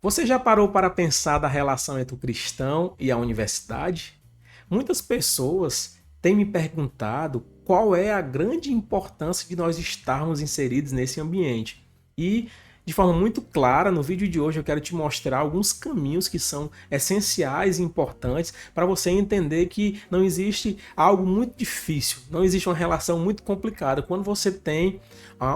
Você já parou para pensar da relação entre o cristão e a universidade? Muitas pessoas têm me perguntado qual é a grande importância de nós estarmos inseridos nesse ambiente. E, de forma muito clara, no vídeo de hoje eu quero te mostrar alguns caminhos que são essenciais e importantes para você entender que não existe algo muito difícil, não existe uma relação muito complicada quando você tem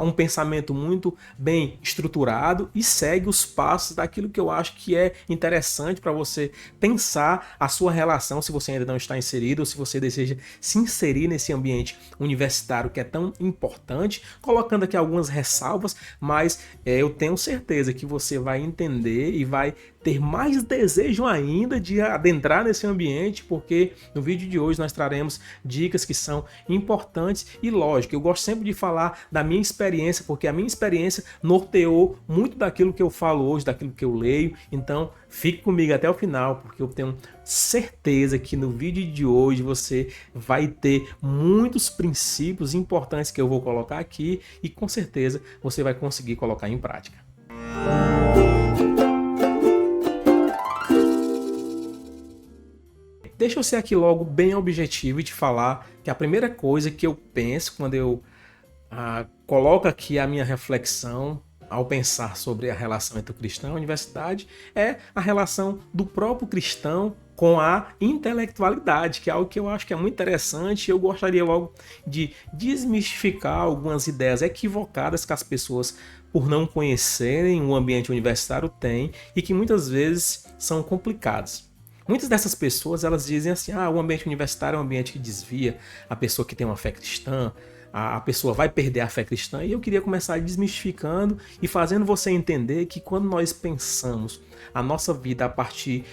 um pensamento muito bem estruturado e segue os passos daquilo que eu acho que é interessante para você pensar a sua relação, se você ainda não está inserido ou se você deseja se inserir nesse ambiente universitário que é tão importante, colocando aqui algumas ressalvas, mas eu tenho certeza que você vai entender e vai ter mais desejo ainda de adentrar nesse ambiente, porque no vídeo de hoje nós traremos dicas que são importantes e lógico, eu gosto sempre de falar da minha experiência, porque a minha experiência norteou muito daquilo que eu falo hoje, daquilo que eu leio, então fique comigo até o final, porque eu tenho certeza que no vídeo de hoje você vai ter muitos princípios importantes que eu vou colocar aqui e com certeza você vai conseguir colocar em prática. Deixa eu ser aqui logo bem objetivo e te falar que a primeira coisa que eu penso quando eu coloco aqui a minha reflexão ao pensar sobre a relação entre o cristão e a universidade é a relação do próprio cristão com a intelectualidade, que é algo que eu acho que é muito interessante. Eu gostaria logo de desmistificar algumas ideias equivocadas que as pessoas, por não conhecerem o ambiente universitário, têm e que muitas vezes são complicadas. Muitas dessas pessoas elas dizem assim: o ambiente universitário é um ambiente que desvia a pessoa que tem uma fé cristã, a pessoa vai perder a fé cristã. E eu queria começar desmistificando e fazendo você entender que quando nós pensamos a nossa vida a partir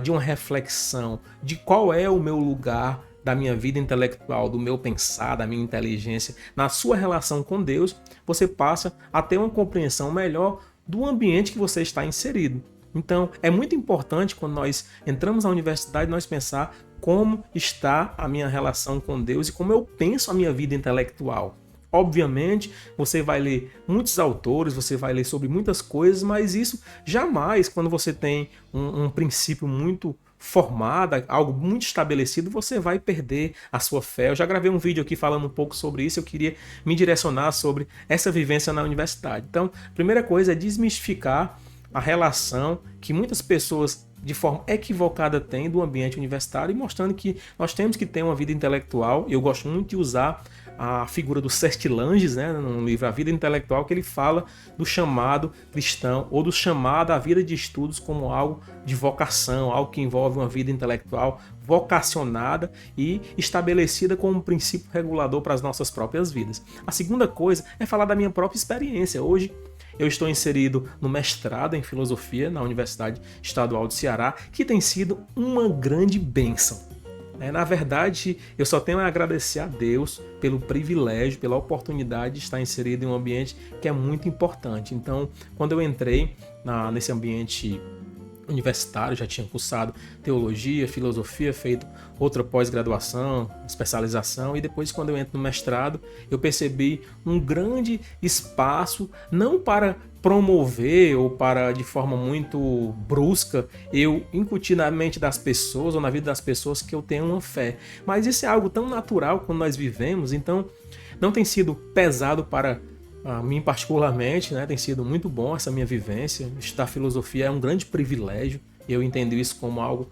de uma reflexão de qual é o meu lugar da minha vida intelectual, do meu pensar, da minha inteligência, na sua relação com Deus, você passa a ter uma compreensão melhor do ambiente que você está inserido. Então, é muito importante quando nós entramos na universidade nós pensar como está a minha relação com Deus e como eu penso a minha vida intelectual. Obviamente, você vai ler muitos autores, você vai ler sobre muitas coisas, mas isso jamais, quando você tem um princípio muito formado, algo muito estabelecido, você vai perder a sua fé. Eu já gravei um vídeo aqui falando um pouco sobre isso, eu queria me direcionar sobre essa vivência na universidade. Então, a primeira coisa é desmistificar a relação que muitas pessoas de forma equivocada têm do ambiente universitário e mostrando que nós temos que ter uma vida intelectual. Eu gosto muito de usar a figura do Sertilanges, né, no livro A Vida Intelectual, que ele fala do chamado cristão ou do chamado à vida de estudos como algo de vocação, algo que envolve uma vida intelectual vocacionada e estabelecida como um princípio regulador para as nossas próprias vidas. A segunda coisa é falar da minha própria experiência. Hoje eu estou inserido no mestrado em filosofia na Universidade Estadual do Ceará, que tem sido uma grande bênção. Na verdade, eu só tenho a agradecer a Deus pelo privilégio, pela oportunidade de estar inserido em um ambiente que é muito importante. Então, quando eu entrei nesse ambiente universitário, já tinha cursado teologia, filosofia, feito outra pós-graduação, especialização, e depois quando eu entro no mestrado, eu percebi um grande espaço, não para promover ou para de forma muito brusca eu incutir na mente das pessoas ou na vida das pessoas que eu tenho uma fé, mas isso é algo tão natural quando nós vivemos, então não tem sido pesado para a mim particularmente, né, tem sido muito bom essa minha vivência. Estudar filosofia é um grande privilégio. Eu entendo isso como algo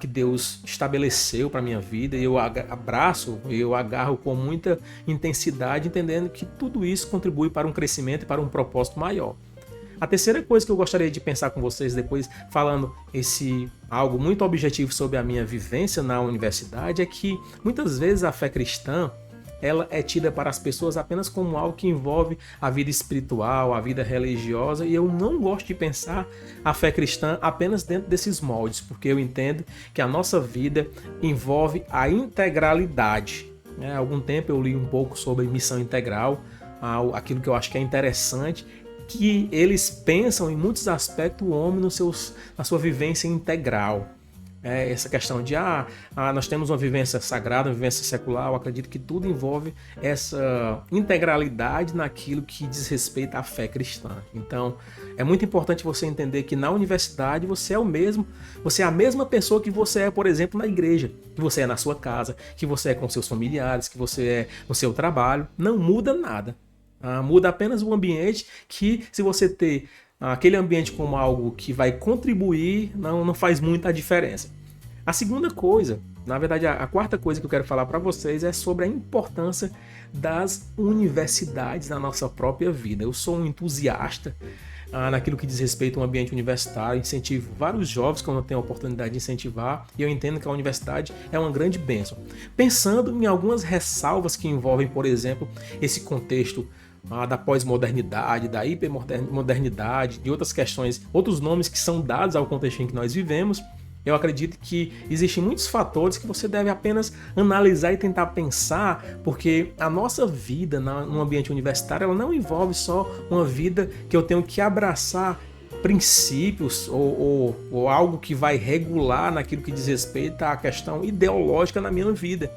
que Deus estabeleceu para a minha vida e eu abraço, eu agarro com muita intensidade, entendendo que tudo isso contribui para um crescimento e para um propósito maior. A terceira coisa que eu gostaria de pensar com vocês depois, falando algo muito objetivo sobre a minha vivência na universidade, é que muitas vezes a fé cristã ela é tida para as pessoas apenas como algo que envolve a vida espiritual, a vida religiosa, e eu não gosto de pensar a fé cristã apenas dentro desses moldes, porque eu entendo que a nossa vida envolve a integralidade. Há algum tempo eu li um pouco sobre missão integral, aquilo que eu acho que é interessante, que eles pensam em muitos aspectos o homem na sua vivência integral. essa questão de nós temos uma vivência sagrada, uma vivência secular. Eu acredito que tudo envolve essa integralidade naquilo que diz respeito à fé cristã. Então, é muito importante você entender que na universidade você é o mesmo, você é a mesma pessoa que você é, por exemplo, na igreja, que você é na sua casa, que você é com seus familiares, que você é no seu trabalho. Não muda nada. Muda apenas o ambiente, que se você ter aquele ambiente como algo que vai contribuir, não faz muita diferença. A segunda coisa, na verdade a quarta coisa que eu quero falar para vocês é sobre a importância das universidades na nossa própria vida. Eu sou um entusiasta naquilo que diz respeito ao ambiente universitário, incentivo vários jovens quando eu tenho a oportunidade de incentivar, e eu entendo que a universidade é uma grande bênção. Pensando em algumas ressalvas que envolvem, por exemplo, esse contexto da pós-modernidade, da hipermodernidade, de outras questões, outros nomes que são dados ao contexto em que nós vivemos, eu acredito que existem muitos fatores que você deve apenas analisar e tentar pensar, porque a nossa vida no ambiente universitário, ela não envolve só uma vida que eu tenho que abraçar princípios ou algo que vai regular naquilo que diz respeito à questão ideológica na minha vida.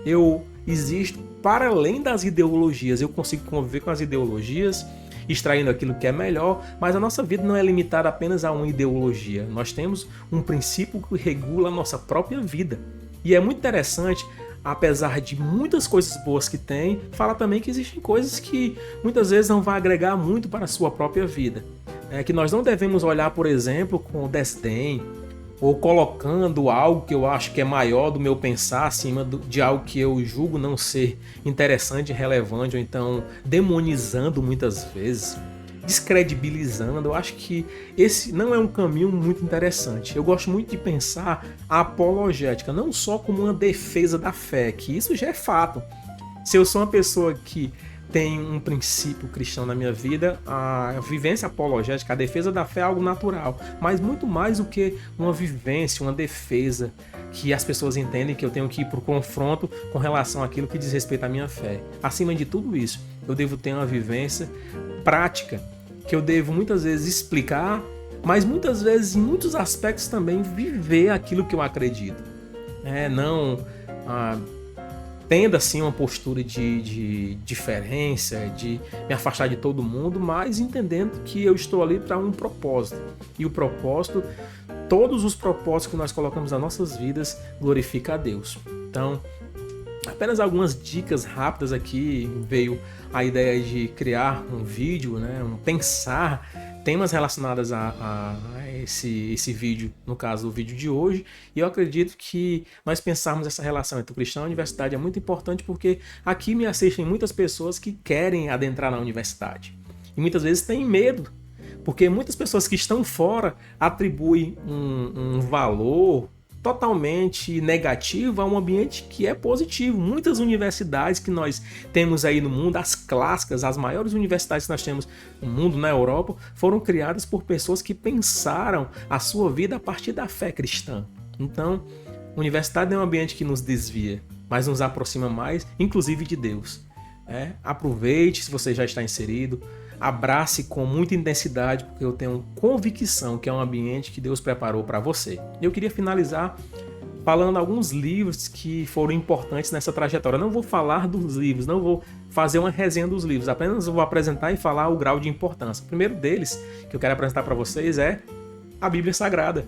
Eu existo para além das ideologias, eu consigo conviver com as ideologias, extraindo aquilo que é melhor, mas a nossa vida não é limitada apenas a uma ideologia. Nós temos um princípio que regula a nossa própria vida. E é muito interessante, apesar de muitas coisas boas que tem, fala também que existem coisas que muitas vezes não vão agregar muito para a sua própria vida. Que nós não devemos olhar, por exemplo, com desdém, ou colocando algo que eu acho que é maior do meu pensar acima de algo que eu julgo não ser interessante, relevante, ou então demonizando muitas vezes, descredibilizando. Eu acho que esse não é um caminho muito interessante. Eu gosto muito de pensar a apologética não só como uma defesa da fé, que isso já é fato. Se eu sou uma pessoa que tem um princípio cristão na minha vida, a vivência apologética, a defesa da fé é algo natural, mas muito mais do que uma vivência, uma defesa, que as pessoas entendem que eu tenho que ir para o confronto com relação àquilo que diz respeito à minha fé. Acima de tudo isso, eu devo ter uma vivência prática, que eu devo muitas vezes explicar, mas muitas vezes, em muitos aspectos também, viver aquilo que eu acredito. Não tendo assim uma postura de diferença, de me afastar de todo mundo, mas entendendo que eu estou ali para um propósito. E o propósito, todos os propósitos que nós colocamos nas nossas vidas, glorifica a Deus. Então, apenas algumas dicas rápidas aqui. Veio a ideia de criar um vídeo, pensar temas relacionados a esse vídeo, no caso o vídeo de hoje, e eu acredito que nós pensarmos essa relação entre o cristão e a universidade é muito importante, porque aqui me assistem muitas pessoas que querem adentrar na universidade e muitas vezes têm medo, porque muitas pessoas que estão fora atribuem um valor totalmente negativo a um ambiente que é positivo. Muitas universidades que nós temos aí no mundo, as clássicas, as maiores universidades que nós temos no mundo, na Europa, foram criadas por pessoas que pensaram a sua vida a partir da fé cristã. Então, a universidade é um ambiente que nos desvia, mas nos aproxima mais, inclusive de Deus. Aproveite se você já está inserido, abrace com muita intensidade, porque eu tenho convicção que é um ambiente que Deus preparou para você. Eu queria finalizar falando alguns livros que foram importantes nessa trajetória. Eu não vou falar dos livros, não vou fazer uma resenha dos livros, apenas vou apresentar e falar o grau de importância. O primeiro deles que eu quero apresentar para vocês é a Bíblia Sagrada.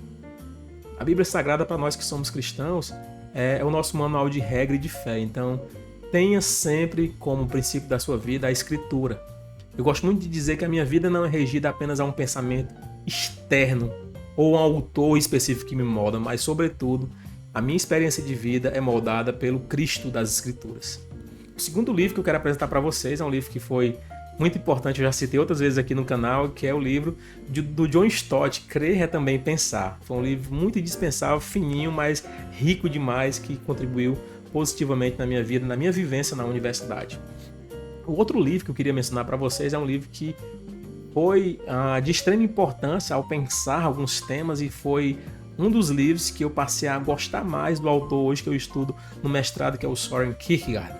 A Bíblia Sagrada, para nós que somos cristãos, é o nosso manual de regra e de fé. Então, tenha sempre como princípio da sua vida a Escritura. Eu gosto muito de dizer que a minha vida não é regida apenas a um pensamento externo ou a um autor específico que me molda, mas, sobretudo, a minha experiência de vida é moldada pelo Cristo das Escrituras. O segundo livro que eu quero apresentar para vocês é um livro que foi muito importante, eu já citei outras vezes aqui no canal, que é o livro do John Stott, Crer é Também Pensar. Foi um livro muito indispensável, fininho, mas rico demais, que contribuiu positivamente na minha vida, na minha vivência na universidade. O outro livro que eu queria mencionar para vocês é um livro que foi de extrema importância ao pensar alguns temas, e foi um dos livros que eu passei a gostar mais do autor hoje que eu estudo no mestrado, que é o Søren Kierkegaard,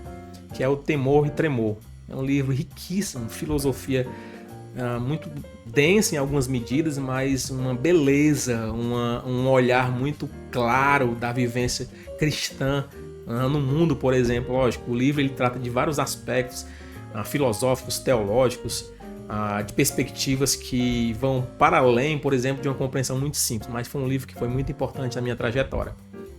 que é o Temor e Tremor. É um livro riquíssimo, filosofia muito densa em algumas medidas, mas uma beleza, um olhar muito claro da vivência cristã no mundo, por exemplo. Lógico, o livro ele trata de vários aspectos filosóficos, teológicos, de perspectivas que vão para além, por exemplo, de uma compreensão muito simples, mas foi um livro que foi muito importante na minha trajetória.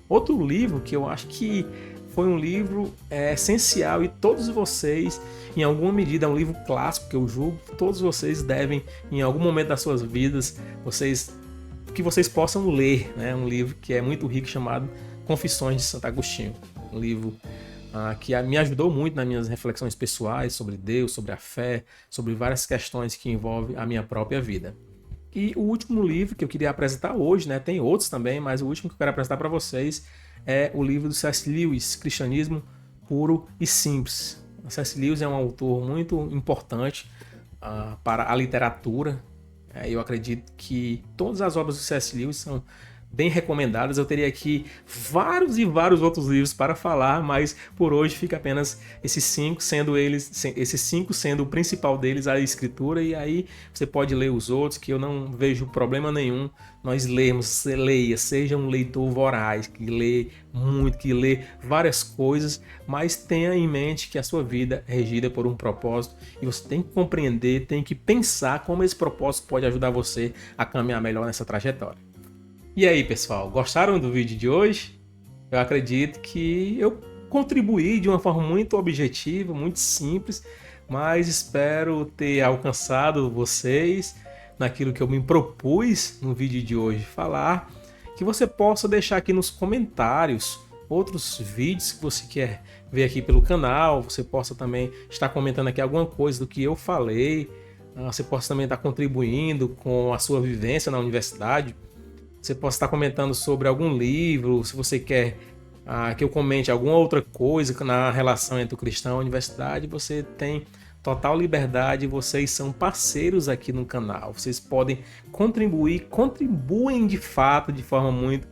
Outro livro que eu acho que foi um livro essencial e todos vocês, em alguma medida, é um livro clássico que eu julgo que todos vocês devem, em algum momento das suas vidas, que vocês possam ler, né? Um livro que é muito rico chamado Confissões de Santo Agostinho. Um livro que me ajudou muito nas minhas reflexões pessoais sobre Deus, sobre a fé, sobre várias questões que envolvem a minha própria vida. E o último livro que eu queria apresentar hoje, né? Tem outros também, mas o último que eu quero apresentar para vocês é o livro do C.S. Lewis, Cristianismo Puro e Simples. O C.S. Lewis é um autor muito importante para a literatura. Eu acredito que todas as obras do C.S. Lewis são bem recomendadas. Eu teria aqui vários e vários outros livros para falar, mas por hoje fica apenas esses cinco sendo o principal deles, a escritura, e aí você pode ler os outros, que eu não vejo problema nenhum nós lermos. Leia, seja um leitor voraz, que lê muito, que lê várias coisas, mas tenha em mente que a sua vida é regida por um propósito e você tem que compreender, tem que pensar como esse propósito pode ajudar você a caminhar melhor nessa trajetória. E aí, pessoal, gostaram do vídeo de hoje? Eu acredito que eu contribuí de uma forma muito objetiva, muito simples, mas espero ter alcançado vocês naquilo que eu me propus no vídeo de hoje falar, que você possa deixar aqui nos comentários outros vídeos que você quer ver aqui pelo canal, você possa também estar comentando aqui alguma coisa do que eu falei, você possa também estar contribuindo com a sua vivência na universidade. Você pode estar comentando sobre algum livro, se você quer que eu comente alguma outra coisa na relação entre o cristão e a universidade, você tem total liberdade, vocês são parceiros aqui no canal. Vocês podem contribuem de fato, de forma muito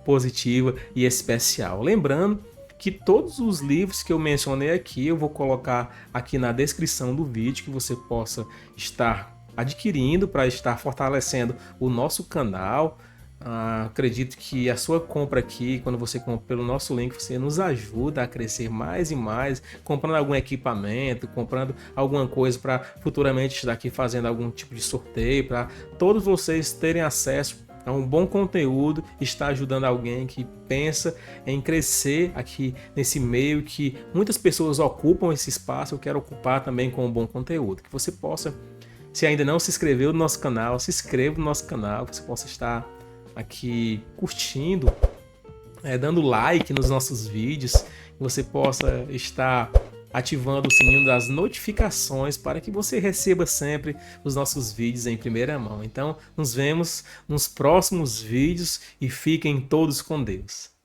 positiva e especial. Lembrando que todos os livros que eu mencionei aqui, eu vou colocar aqui na descrição do vídeo, que você possa estar adquirindo para estar fortalecendo o nosso canal. Acredito que a sua compra aqui, quando você compra pelo nosso link, você nos ajuda a crescer mais e mais, comprando algum equipamento, comprando alguma coisa para futuramente estar aqui fazendo algum tipo de sorteio, para todos vocês terem acesso a um bom conteúdo, está ajudando alguém que pensa em crescer aqui nesse meio, que muitas pessoas ocupam esse espaço. Eu quero ocupar também com um bom conteúdo, que você possa, se ainda não se inscreveu no nosso canal, se inscreva no nosso canal, que você possa estar aqui curtindo, dando like nos nossos vídeos, que você possa estar ativando o sininho das notificações para que você receba sempre os nossos vídeos em primeira mão. Então, nos vemos nos próximos vídeos e fiquem todos com Deus.